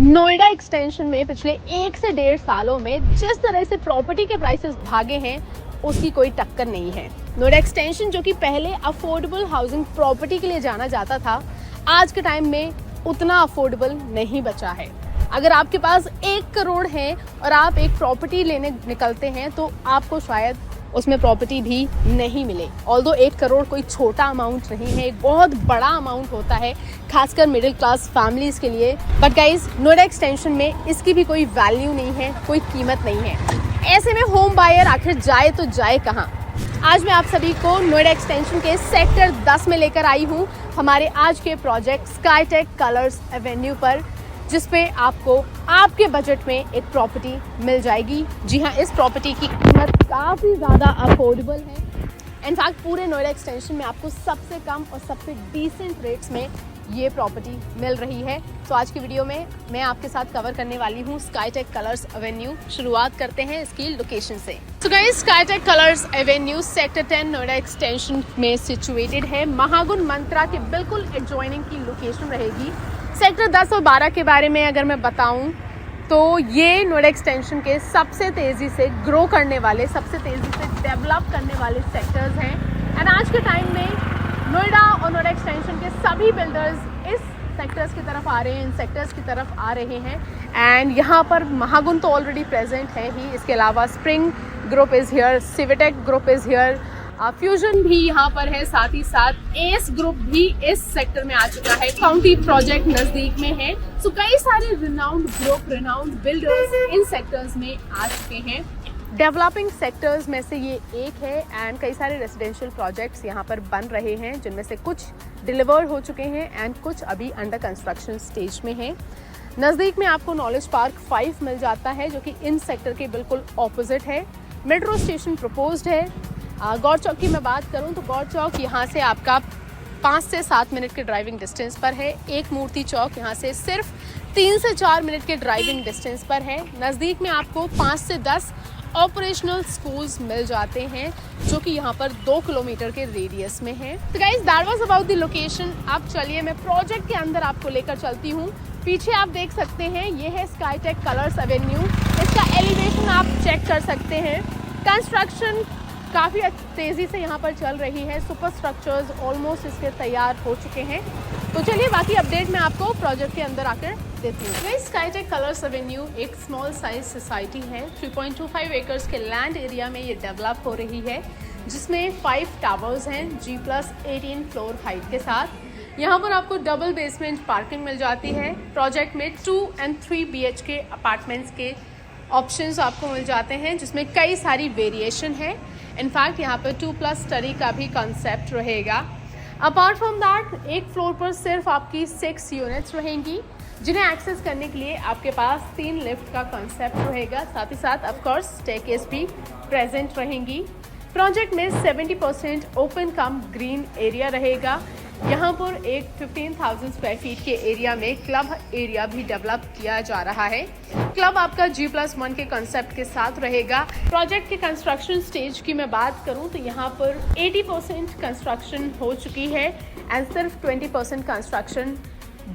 Noida extension में पिछले 1 से 1.5 सालों में जिस तरह से प्रॉपर्टी के प्राइसेस भागे हैं उसकी कोई टक्कर नहीं है। नोएडा एक्सटेंशन जो कि पहले अफोर्डेबल हाउसिंग प्रॉपर्टी के लिए जाना जाता था, आज के टाइम में उतना अफोर्डेबल नहीं बचा है। अगर आपके पास 1 करोड़ है और आप एक प्रॉपर्टी लेने निकलते हैं तो आपको शायद उसमें प्रॉपर्टी भी नहीं मिले। ऑल्दो 1 करोड़ कोई छोटा अमाउंट नहीं है, एक बहुत बड़ा अमाउंट होता है खासकर मिडिल क्लास फैमिलीज के लिए। बट गाइज, नोएडा एक्सटेंशन में इसकी भी कोई वैल्यू नहीं है, कोई कीमत नहीं है। ऐसे में होम बायर आखिर जाए तो जाए कहाँ? आज मैं आप सभी को नोएडा एक्सटेंशन के सेक्टर 10 में लेकर आई हूँ हमारे आज के प्रोजेक्ट स्काईटेक कलर्स एवेन्यू पर, जिसपे आपको आपके बजट में एक प्रॉपर्टी मिल जाएगी। जी हाँ, इस प्रॉपर्टी की कीमत काफ़ी ज़्यादा अफोर्डेबल है। इनफैक्ट पूरे नोएडा एक्सटेंशन में आपको सबसे कम और सबसे डिसेंट रेट्स में ये प्रॉपर्टी मिल रही है। तो आज की वीडियो में मैं आपके साथ कवर करने वाली हूँ स्काईटेक कलर्स एवेन्यू। शुरुआत करते हैं इसकी लोकेशन से। तो guys, Skytech colours Avenue sector 10 Noida extension में सिचुएटेड है। महागुण मंत्रा के बिल्कुल एडजॉइनिंग की लोकेशन रहेगी। सेक्टर 10 और 12 के बारे में अगर मैं बताऊं तो ये नोएडा एक्सटेंशन के सबसे तेज़ी से ग्रो करने वाले, सबसे तेज़ी से डेवलप करने वाले सेक्टर्स हैं। एंड आज के टाइम में नोएडा और नोएडा एक्सटेंशन के सभी बिल्डर्स इस सेक्टर्स की तरफ आ रहे हैं, इन सेक्टर्स की तरफ आ रहे हैं। एंड यहाँ पर महागुण तो ऑलरेडी प्रेजेंट है ही, इसके अलावा spring group is here, Civitech group is here, fusion भी यहाँ पर है, साथ ही साथ एस ग्रुप भी इस सेक्टर में आ चुका है। काउंटी प्रोजेक्ट नज़दीक में है। सो कई सारे रिनाउंड ग्रुप, रिनाउंड बिल्डर्स इन सेक्टर्स में आ चुके हैं। डेवलपिंग सेक्टर्स में से ये एक है एंड कई सारे रेजिडेंशियल प्रोजेक्ट्स यहाँ पर बन रहे हैं, जिनमें से कुछ डिलीवर हो चुके हैं एंड कुछ अभी अंडर कंस्ट्रक्शन स्टेज में हैं। नज़दीक में आपको नॉलेज पार्क 5 मिल जाता है, जो कि इन सेक्टर के बिल्कुल ऑपोजिट है। मेट्रो स्टेशन प्रपोज्ड है। गौर चौक की मैं बात करूं तो गौर चौक यहाँ से आपका 5 से 7 मिनट के ड्राइविंग डिस्टेंस पर है। एक मूर्ति चौक यहाँ से सिर्फ 3 से 4 मिनट के ड्राइविंग डिस्टेंस पर है। नज़दीक में आपको 5 से 10 ऑपरेशनल स्कूल्स मिल जाते हैं, जो कि यहाँ पर 2 किलोमीटर के रेडियस में है। तो guys, that was about the location. अब चलिए मैं प्रोजेक्ट के अंदर आपको लेकर चलती हूँ। पीछे आप देख सकते हैं, ये है स्काईटेक कलर्स एवेन्यू। इसका एलिवेशन आप चेक कर सकते हैं। कंस्ट्रक्शन काफ़ी तेज़ी से यहाँ पर चल रही है। सुपर स्ट्रक्चर्स ऑलमोस्ट इसके तैयार हो चुके हैं। तो चलिए बाकी अपडेट मैं आपको प्रोजेक्ट के अंदर आकर देती हूँ। स्काईटेक कलर्स एवेन्यू एक स्मॉल साइज सोसाइटी है। 3.25 एकर्स के लैंड एरिया में ये डेवलप हो रही है, जिसमें 5 टावर्स हैं G+18 फ्लोर हाइट के साथ। यहाँ पर आपको डबल बेसमेंट पार्किंग मिल जाती है। प्रोजेक्ट में 2 और 3 BHK अपार्टमेंट्स के ऑप्शंस आपको मिल जाते हैं, जिसमें कई सारी वेरिएशन है। इनफैक्ट यहाँ पर 2+ स्टडी का भी कॉन्सेप्ट रहेगा। अपार्ट फ्रॉम दैट, एक फ्लोर पर सिर्फ आपकी 6 यूनिट्स रहेंगी, जिन्हें एक्सेस करने के लिए आपके पास 3 लिफ्ट का कॉन्सेप्ट रहेगा। साथ ही साथ ऑफकोर्स स्टेयरकेस भी प्रेजेंट रहेंगी। प्रोजेक्ट में 70% ओपन कम ग्रीन एरिया रहेगा। यहाँ पर एक 15,000 स्क्वायर फीट के एरिया में क्लब एरिया भी डेवलप किया जा रहा है। क्लब आपका G+1 के कॉन्सेप्ट के साथ रहेगा। प्रोजेक्ट के कंस्ट्रक्शन स्टेज की मैं बात करूँ तो यहाँ पर 80% कंस्ट्रक्शन हो चुकी है एंड सिर्फ 20% कंस्ट्रक्शन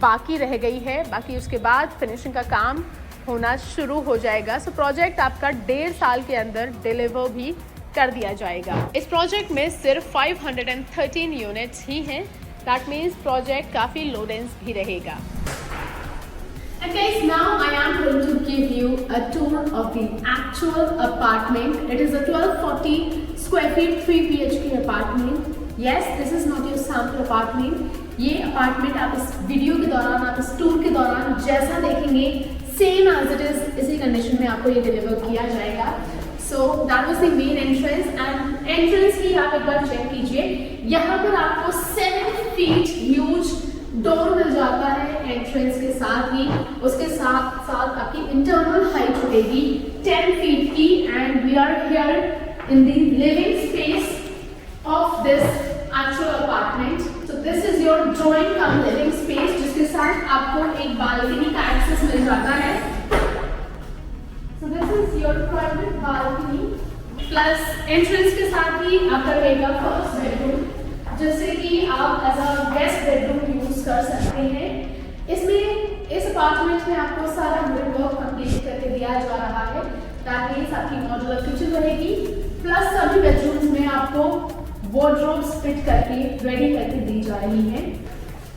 बाकी रह गई है। बाकी उसके बाद फिनिशिंग का काम होना शुरू हो जाएगा। सो प्रोजेक्ट आपका 1.5 साल के अंदर डिलीवर भी कर दिया जाएगा। इस प्रोजेक्ट में सिर्फ 513 यूनिट्स ही हैं। दैट मीन्स प्रोजेक्ट काफ़ी लो डेंस भी रहेगा। And guys, now I am going to give you a tour of the actual apartment. It is a 1240 square feet 3 BHK apartment. Yes, this is not your sample apartment. ये apartment आप इस video के दौरान, आप इस tour के दौरान जैसा देखेंगे, सेम एज इट इज इसी कंडीशन में आपको ये डिलीवर किया जाएगा। So that was the main entrance and entrance की आप एक बार चेक कीजिए। यहाँ पर आपको 7 फीट ह्यूज डोर मिल जाता है एंट्रेंस के साथ ही। उसके साथ साथ आपकी इंटरनल हाइट रहेगी 10 फीट की and we are here in the living space of this actual apartment. So this is your drawing cum living space, जिसके साथ आपको एक बालकनी का एक्सेस मिल जाता है। सो this is your private balcony plus entrance के साथ ही आपका रहेगा फर्स्ट बेडरूम, जिससे कि आप as a guest bedroom use कर सकते हैं। इसमें इस अपार्टमेंट में आपको सारा मिड वर्क कंप्लीट करके दिया जा रहा है। दैट मींस आपकी मॉड्यूलर किचन रहेगी, प्लस सभी बेडरूम्स में आपको वार्डरोब्स फिट करके रेडी करके दी जा रही है।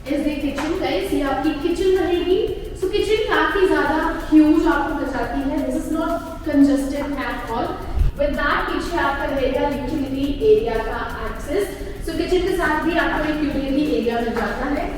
इस दी किचन गाइस, ये आपकी किचन रहेगी। सो किचन काफी ज्यादा ह्यूज आपको बचाती है। This is not congested at all. With that पीछे आपका रहेगा यूटिलिटी एरिया का एक्सेस। सो किचन के साथ भी आपको एक यूटिलिटी एरिया मिल जाता है।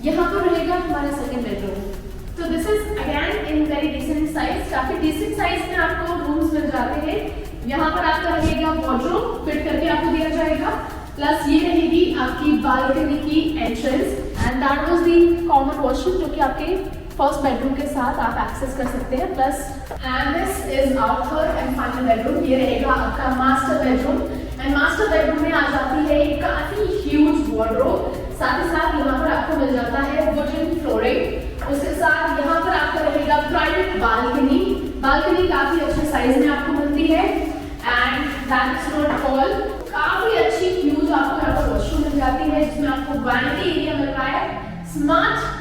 यहाँ पर रहेगा हमारा सेकंड बेडरूम। तो this is again in very decent size, काफी डिसेंट साइज में आपको रूम्स मिल जाते हैं। यहाँ पर आपका रहेगा वार्डरोब फिट करके आपको दिया जाएगा, प्लस ये रहेगी आपकी बालकनी की entrance and that was the common washroom जो कि आपके फर्स्ट बेडरूम के साथ आप एक्सेस कर सकते हैं। Plus and this is our third and final bedroom. ये रहेगा आपका master bedroom and master bedroom में आ जाती है एक काफी ह्यूज वार्डरोब। साथ ही साथ यहाँ पर आपको मिल जाता है वुडन फ्लोरिंग। उसके साथ यहाँ पर आपका रहेगा प्राइवेट बालकनी। बालकनी काफी अच्छे साइज में आपको मिलती है and that is not all, काफी अच्छी ह्यूज आपको यहाँ पर वॉशरूम मिल जाती है जिसमें आपको वैनिटी एरिया मिल रहा है स्मार्ट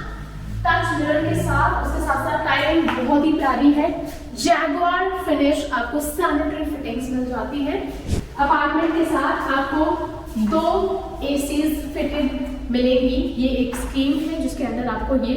टच मिरर के साथ। उसके साथ साथ टाइलिंग बहुत ही प्यारी है, जैगुआर फिनिश आपको सैनिटरी फिटिंग्स मिल जाती है। अपार्टमेंट के साथ आपको 2 एसीज फिटेड मिलेंगी। ये एक स्कीम है जिसके अंदर आपको ये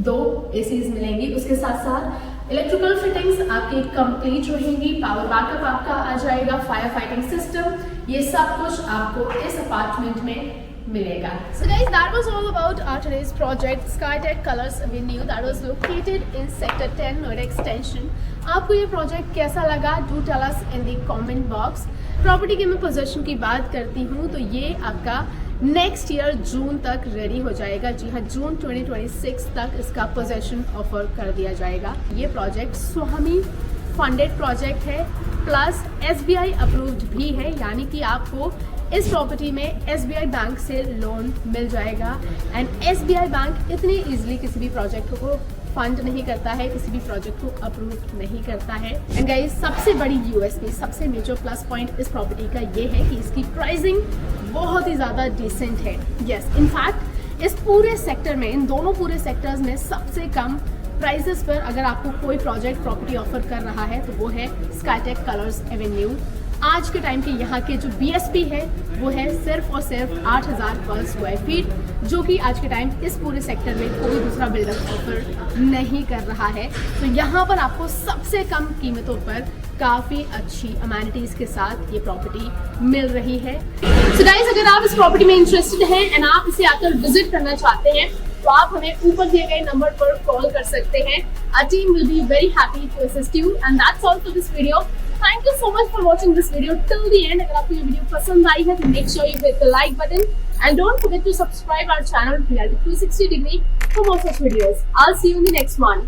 2 एसीज मिलेंगी। उसके साथ साथ इलेक्ट्रिकल फिटिंग्स आपकी कंप्लीट रहेंगी, पावर बैकअप आपका आ जाएगा, फायर फाइटिंग सिस्टम, ये सब कुछ आपको इस अपार्टमेंट में मिलेगा। So guys, that was all about our today's project Skytech Colors Avenue that was located in Sector 10 Noida Extension। आपको ये प्रोजेक्ट कैसा लगा? Do tell us in the comment box। Property की मैं पोजीशन की बात करती हूँ तो ये आपका नेक्स्ट ईयर जून तक रेडी हो जाएगा। जी हाँ, जून 2026 तक इसका पोजीशन ऑफर कर दिया जाएगा। ये प्रोजेक्ट स्वामी फंडेड प्रोजेक्ट है, प्लस SBI अप्रूव्ड भी है, यानी कि आपको इस प्रॉपर्टी में SBI बैंक से लोन मिल जाएगा। एंड SBI बैंक इतनी इजीली किसी भी प्रोजेक्ट को फंड नहीं करता है, किसी भी प्रोजेक्ट को अप्रूव नहीं करता है। एंड गाइस, सबसे बड़ी USP, सबसे मेजर प्लस पॉइंट इस प्रॉपर्टी का ये है कि इसकी प्राइसिंग बहुत ही ज़्यादा डिसेंट है। यस, इनफैक्ट इस पूरे सेक्टर में, इन दोनों पूरे सेक्टर्स में सबसे कम प्राइसेस पर अगर आपको कोई प्रोजेक्ट प्रॉपर्टी ऑफर कर रहा है तो वो है स्काईटेक कलर्स एवेन्यू। आज के टाइम के यहाँ के जो BSP है वो है सिर्फ और सिर्फ 8,000 पर स्क्वायर फीट, जो कि आज के टाइम इस पूरे सेक्टर में कोई दूसरा बिल्डर ऑफर नहीं कर रहा है। तो यहाँ पर आपको सबसे कम कीमतों पर काफ़ी अच्छी अमेनिटीज़ के साथ ये प्रॉपर्टी मिल रही है। सो गाइस, अगर आप इस प्रॉपर्टी में इंटरेस्टेड हैं एंड आप इसे आकर विजिट करना चाहते हैं तो आप हमें ऊपर दिए गए नंबर पर कॉल कर सकते हैं। Our team will be very happy to assist you and that's all for this video. Thank you so much for watching this video till the end। अगर आपको ये वीडियो पसंद आई है तो make sure you hit the like button and don't forget to subscribe our channel Reality 360 Degree for more such videos। I'll see you in the next one।